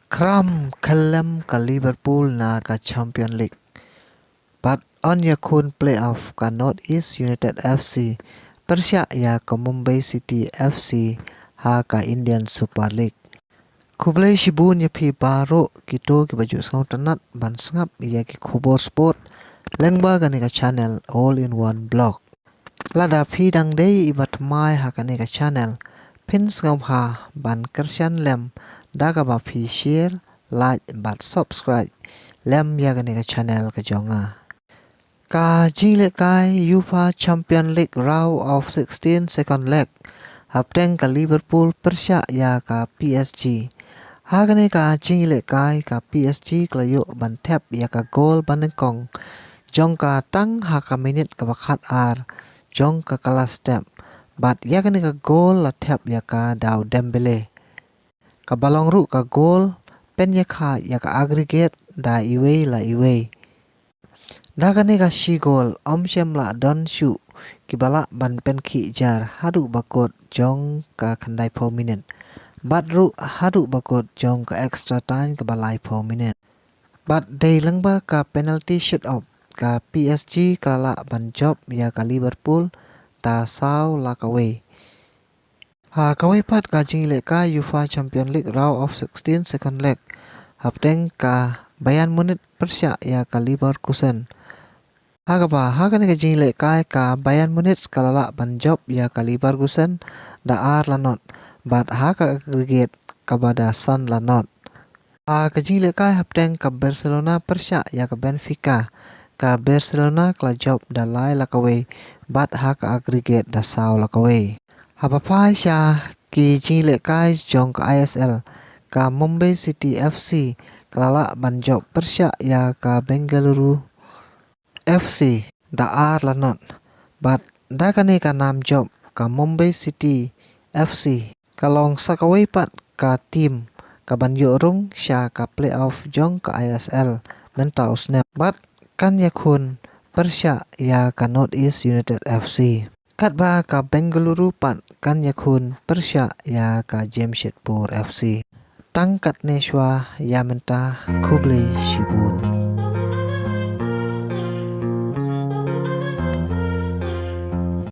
Kram Kalem ka Liverpool na ka Champion League. But on yakun playoff ka Northeast United FC Persya ya ka Mumbai City FC ha ka Indian Super League. Kublai shibun ya pi baro kito ki baju sang tanat ban sangap ya ki khubor sport lengba gani ka channel all in one blog. Lada pi dang day ibat mai ha kani ka channel pin sangam ha ban kersyan lem daga ba pi share like bat subscribe lem ya gani ka channel ka jonga. Ka jile kai UEFA Champion League round of 16 second leg hapteng ka Liverpool Persya ya ka PSG. Hagane ka jile kai ka PSG klayo ban tap ya ka gol banengkong jong ka tang ha ka minit ka bakat ar jong ka kala step bat ya gane ka gol la tap ya ka daw Dembele ka balong ru ka gol pen ya ka aggregate da iwe la iwe. Dagane ka shi gol omshem la don shu kibala ban pen ki jar hadu bakot jong ka khandai 4 minute bat ru hadu bakot jong ka extra time ka balai 4 minute bat day langba ka penalty shoot off ka PSG kala ban job ya ka Liverpool ta saw la kawe ha kawe pat ka jingle ka UEFA Champion League round of 16 second leg hapteng ka Bayern Munich Persya ya ka Leverkusen. Hagaba hagane ka jingle ka Bayern Munich kalala ban job ya ka Leverkusen da ar lanot bat ha ka aggregate kabada san lanot. Ha ka jingle hapteng ka Barcelona Persya ya ka Benfica ka Barcelona kala job da lai la kawe bat ha ka aggregate da saw la kawe. Haba pai sha ki jingle jong ka ISL ka Mumbai City FC kalala ban job Persya ya ka Bengaluru FC da ar lanot bat da kane ka nam job ka Mumbai City FC kalong sakawai pat ka tim ka ban yorung sha ka playoff jong ka ISL mentau snap bat kan yakun Persya ya ka Northeast United FC kat ba ka Bengaluru pat kan yakun Persya ya ka Jamshedpur FC tangkat neshwa ya menta Kublai Shibun.